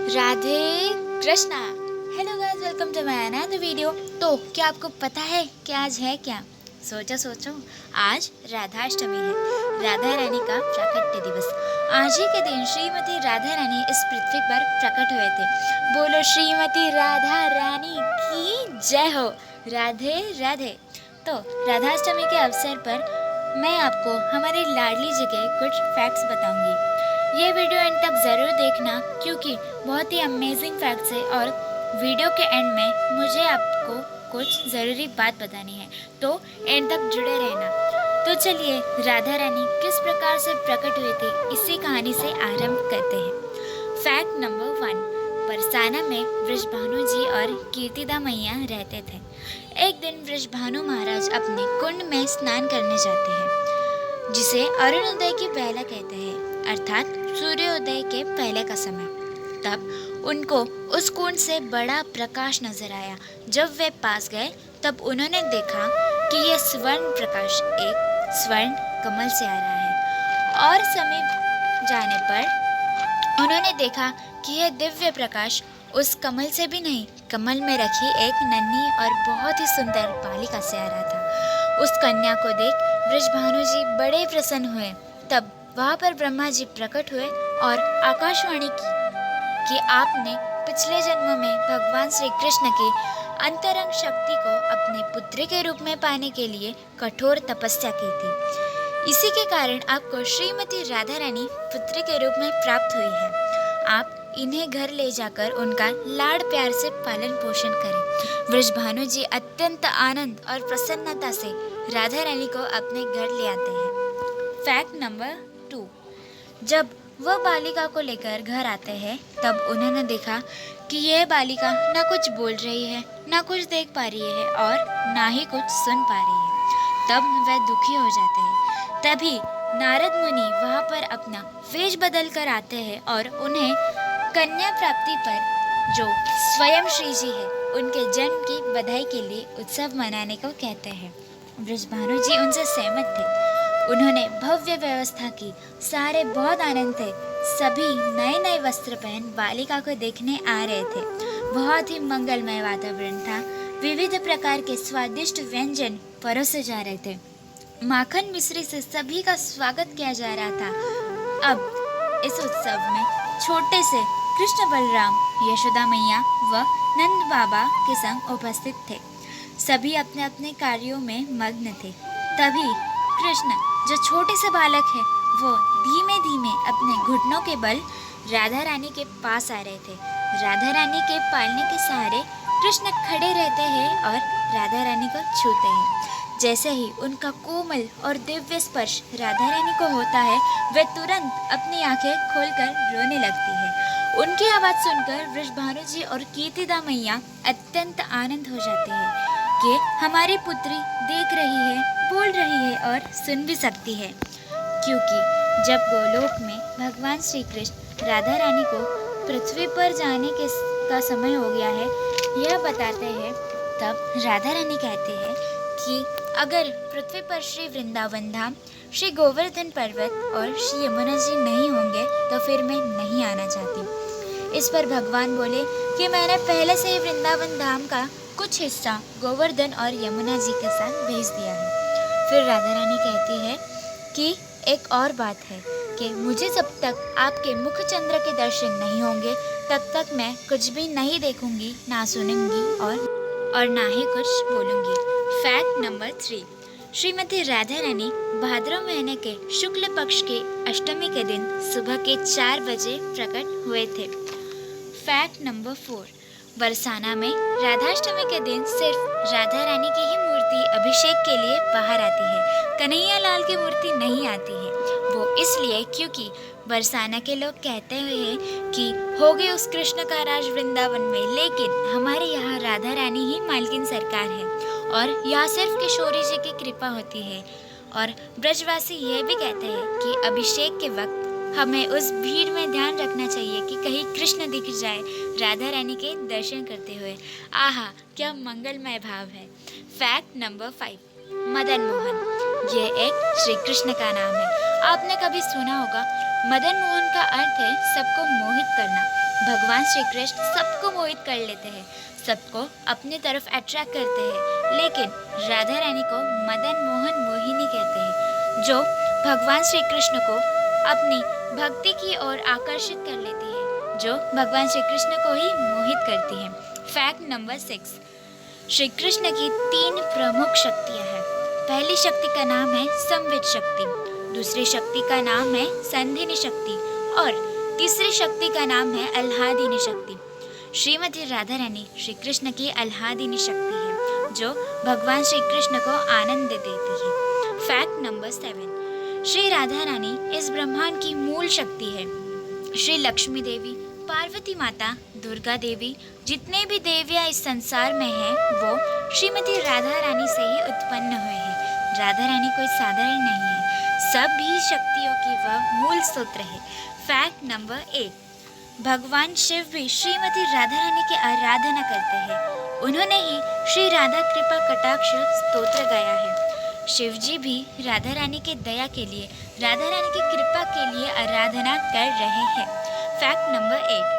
Radhe Krishna. Hello guys, welcome to my another video. तो क्या आपको पता है कि आज है क्या? सोचो आज राधाष्टमी है, राधा रानी का प्राकट्य दिवस। आज ही के दिन श्रीमती राधा रानी इस पृथ्वी पर प्रकट हुए थे। बोलो श्रीमती राधा रानी की जय हो। राधे राधे। तो राधाष्टमी के अवसर पर मैं आपको हमारी लाडली जी के कुछ फैक्ट्स बताऊंगी। ये वीडियो एंड तक ज़रूर देखना क्योंकि बहुत ही अमेजिंग फैक्ट्स है और वीडियो के एंड में मुझे आपको कुछ ज़रूरी बात बतानी है, तो एंड तक जुड़े रहना। तो चलिए राधा रानी किस प्रकार से प्रकट हुई थी, इसी कहानी से आरंभ करते हैं। Fact number 1। बरसाना में वृषभानु जी और कीर्तिदा मैया रहते थे। एक दिन वृषभानु महाराज अपने कुंड में स्नान करने जाते हैं, जिसे अरुणोदय की पहला कहते हैं, अर्थात सूर्योदय के पहले का समय। तब उनको उस कुंड से बड़ा प्रकाश नजर आया। जब वे पास गए तब उन्होंने देखा कि यह स्वर्ण प्रकाश एक स्वर्ण कमल से आ रहा है, और समीप जाने पर उन्होंने देखा कि यह दिव्य प्रकाश उस कमल से भी नहीं, कमल में रखी एक नन्ही और बहुत ही सुंदर बालिका से आ रहा था। उस कन्या को देख वृषभानु जी बड़े प्रसन्न हुए। तब वहाँ पर ब्रह्मा जी प्रकट हुए और आकाशवाणी की कि आपने पिछले जन्म में भगवान श्री कृष्ण की अंतरंग शक्ति को अपने पुत्री के रूप में पाने के लिए कठोर तपस्या की थी। इसी के कारण आपको श्रीमती राधा रानी पुत्री के रूप में प्राप्त हुई है। आप इन्हें घर ले जाकर उनका लाड़ प्यार से पालन पोषण करें। वृषभानु जी अत्यंत आनंद और प्रसन्नता से राधा रानी को अपने घर ले आते हैं। Fact number 2। जब वह बालिका को लेकर घर आते हैं तब उन्होंने देखा कि यह बालिका ना कुछ बोल रही है, ना कुछ देख पा रही है और ना ही कुछ सुन पा रही है। तब वह दुखी हो जाते हैं। तभी नारद मुनि वहाँ पर अपना वेश बदल कर आते हैं और उन्हें कन्या प्राप्ति पर, जो स्वयं श्री जी है, उनके जन्म की बधाई के लिए उत्सव मनाने को कहते हैं। वृषभानु जी उनसे सहमत थे। उन्होंने भव्य व्यवस्था की। सारे बहुत आनंद थे। सभी नए नए वस्त्र पहन बालिका को देखने आ रहे थे। बहुत ही मंगलमय वातावरण था। विविध प्रकार के स्वादिष्ट व्यंजन परोसे जा रहे थे। माखन मिश्री से सभी का स्वागत किया जा रहा था। अब इस उत्सव में छोटे से कृष्ण बलराम, यशोदा मैया व नंद बाबा के संग उपस्थित थे। सभी अपने अपने कार्यों में मग्न थे। तभी कृष्ण, जो छोटे से बालक है, वो धीमे धीमे अपने घुटनों के बल राधा रानी के पास आ रहे थे। राधा रानी के पालने के सहारे कृष्ण खड़े रहते हैं और राधा रानी को छूते हैं। जैसे ही उनका कोमल और दिव्य स्पर्श राधा रानी को होता है, वे तुरंत अपनी आंखें खोलकर रोने लगती है। उनकी आवाज़ सुनकर वृषभानु जी और कीर्तिदा मैया अत्यंत आनंद हो जाते हैं कि हमारी पुत्री देख रही है, बोल रही है और सुन भी सकती है। क्योंकि जब गोलोक में भगवान श्री कृष्ण राधा रानी को पृथ्वी पर जाने का समय हो गया है, यह बताते हैं, तब राधा रानी कहते हैं कि अगर पृथ्वी पर श्री वृंदावन धाम, श्री गोवर्धन पर्वत और श्री यमुना जी नहीं होंगे तो फिर मैं नहीं आना चाहती। इस पर भगवान बोले कि मैंने पहले से ही वृंदावन धाम का कुछ हिस्सा गोवर्धन और यमुना जी के साथ भेज दिया है। फिर राधा रानी कहती है कि एक और बात है कि मुझे जब तक आपके मुख चंद्र के दर्शन नहीं होंगे तब तक मैं कुछ भी नहीं देखूंगी, ना सुनूंगी और ना ही कुछ बोलूंगी। Fact number 3। श्रीमती राधा रानी भाद्रव महीने के शुक्ल पक्ष के अष्टमी के दिन सुबह के 4 बजे प्रकट हुए थे। Fact number 4। बरसाना में राधाष्टमी के दिन सिर्फ राधा रानी की ही मूर्ति अभिषेक के लिए बाहर आती है। कन्हैया लाल की मूर्ति नहीं आती है। वो इसलिए क्योंकि बरसाना के लोग कहते हैं कि हो गए उस कृष्ण का राज वृंदावन में, लेकिन हमारे यहाँ राधा रानी ही मालकिन सरकार है और यहाँ सिर्फ किशोरी जी की कृपा होती है। और ब्रजवासी यह भी कहते हैं कि अभिषेक के वक्त हमें उस भीड़ में ध्यान रखना चाहिए कि कहीं कृष्ण दिख जाए राधा रानी के दर्शन करते हुए। आहा, क्या मंगलमय भाव है। Fact number 5। मदन मोहन, यह एक श्री कृष्ण का नाम है। आपने कभी सुना होगा, मदन मोहन का अर्थ है सबको मोहित करना। भगवान श्री कृष्ण सबको मोहित कर लेते हैं, सबको अपनी तरफ अट्रैक्ट करते हैं, लेकिन राधा रानी को मदन मोहन मोहिनी कहते हैं, जो भगवान श्री कृष्ण को अपनी भक्ति की ओर आकर्षित कर लेती है, जो भगवान श्री कृष्ण को ही मोहित करती है। फैक्ट नंबर 6, श्री कृष्ण की 3 प्रमुख शक्तियाँ हैं। पहली शक्ति का नाम है संवित शक्ति, दूसरी शक्ति का नाम है संधिनी शक्ति और तीसरी शक्ति का नाम है आह्लादिनी शक्ति। श्रीमती राधा रानी श्री कृष्ण की आह्लादिनी शक्ति है, जो भगवान श्री कृष्ण को आनंद देती है। फैक्ट नंबर 7, श्री राधा रानी इस ब्रह्मांड की मूल शक्ति है। श्री लक्ष्मी देवी, पार्वती माता, दुर्गा देवी, जितने भी देवियाँ इस संसार में हैं, वो श्रीमती राधा रानी से ही उत्पन्न हुए हैं। राधा रानी कोई साधारण नहीं है, सभी शक्तियों की वह मूल स्रोत है। फैक्ट नंबर 8, भगवान शिव भी श्रीमती राधा रानी की आराधना करते हैं। उन्होंने ही श्री राधा कृपा कटाक्ष स्तोत्र गाया है। शिव जी भी राधा रानी की दया के लिए, राधा रानी की कृपा के लिए आराधना कर रहे हैं। फैक्ट नंबर 8,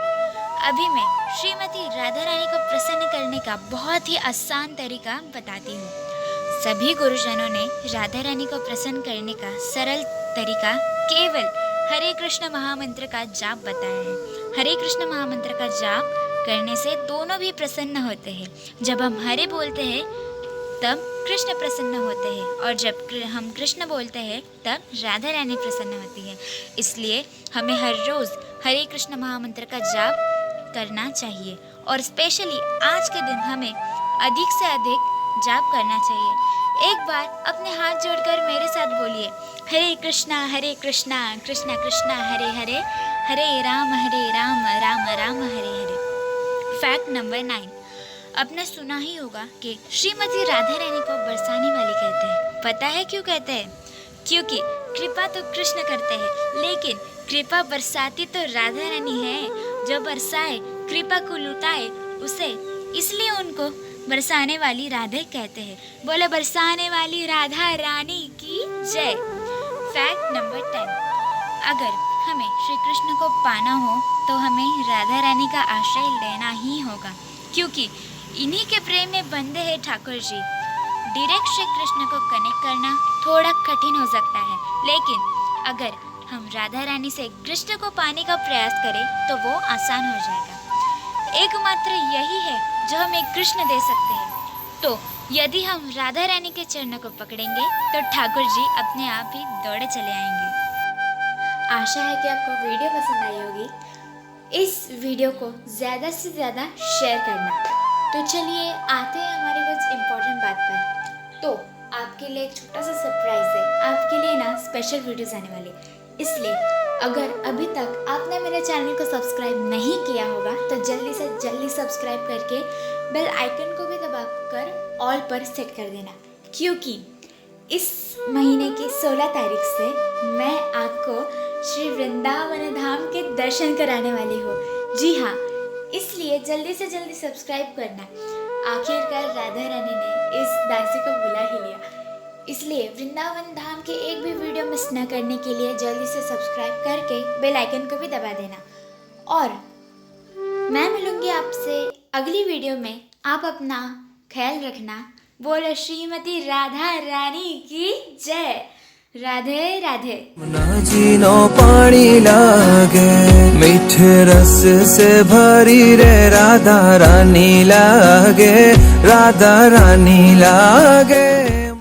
अभी मैं श्रीमती राधा रानी को प्रसन्न करने का बहुत ही आसान तरीका बताती हूँ। सभी गुरुजनों ने राधा रानी को प्रसन्न करने का सरल तरीका केवल हरे कृष्ण महामंत्र का जाप बताया है। हरे कृष्ण महामंत्र का जाप करने से दोनों भी प्रसन्न होते हैं। जब हम हरे बोलते हैं तब कृष्ण प्रसन्न होते हैं, और जब हम कृष्ण बोलते हैं तब राधा रानी प्रसन्न होती है। इसलिए हमें हर रोज़ हरे कृष्ण महामंत्र का जाप करना चाहिए, और स्पेशली आज के दिन हमें अधिक से अधिक जाप करना चाहिए। एक बार अपने हाथ जोड़कर मेरे साथ बोलिए, हरे कृष्णा कृष्णा कृष्णा हरे हरे, हरे राम राम राम हरे हरे। फैक्ट नंबर 9, आपने सुना ही होगा कि श्रीमती राधा रानी को बरसाने वाली कहते हैं। पता है क्यों कहते हैं? क्योंकि कृपा तो कृष्ण करते हैं, लेकिन कृपा बरसाती तो राधा रानी है। जो बरसाए, कृपा को लुटाए उसे, इसलिए उनको बरसाने वाली राधे कहते हैं। बोले बरसाने वाली राधा रानी की जय। फैक्ट नंबर 10, अगर हमें श्री कृष्ण को पाना हो तो हमें राधा रानी का आश्रय लेना ही होगा, क्योंकि इन्हीं के प्रेम में बंधे हैं ठाकुर जी। डायरेक्ट श्री कृष्ण को कनेक्ट करना थोड़ा कठिन हो सकता है, लेकिन अगर हम राधा रानी से कृष्ण को पाने का प्रयास करें तो वो आसान हो जाएगा। एकमात्र यही है जो हमें कृष्ण दे सकते हैं। तो यदि हम राधा रानी के चरणों को पकड़ेंगे तो ठाकुर जी अपने आप ही दौड़े चले आएंगे। आशा है कि आपको वीडियो पसंद आई होगी। इस वीडियो को ज़्यादा से ज़्यादा शेयर करना। तो चलिए आते हैं हमारे कुछ इम्पोर्टेंट बात पर। तो आपके लिए एक छोटा सा सरप्राइज है, आपके लिए ना स्पेशल वीडियोस आने वाले, इसलिए अगर अभी तक आपने मेरे चैनल को सब्सक्राइब नहीं किया होगा तो जल्दी से जल्दी सब्सक्राइब करके बेल आइकन को भी दबाकर ऑल पर सेट कर देना, क्योंकि इस महीने की 16 तारीख से मैं आपको श्री वृंदावन धाम के दर्शन कराने वाली हूँ। जी हाँ, इसलिए जल्दी से जल्दी सब्सक्राइब करना। आखिरकार राधा रानी ने इस दासी को बुला ही लिया, इसलिए वृंदावन धाम के एक भी वीडियो मिस न करने के लिए जल्दी से सब्सक्राइब करके बेल आइकन को भी दबा देना। और मैं मिलूंगी आपसे अगली वीडियो में। आप अपना ख्याल रखना। बोलो श्रीमती राधा रानी की जय। राधे राधे। जीनो पानी लागे मीठे रस से भरी रे राधा रानी लागे, राधा रानी लागे।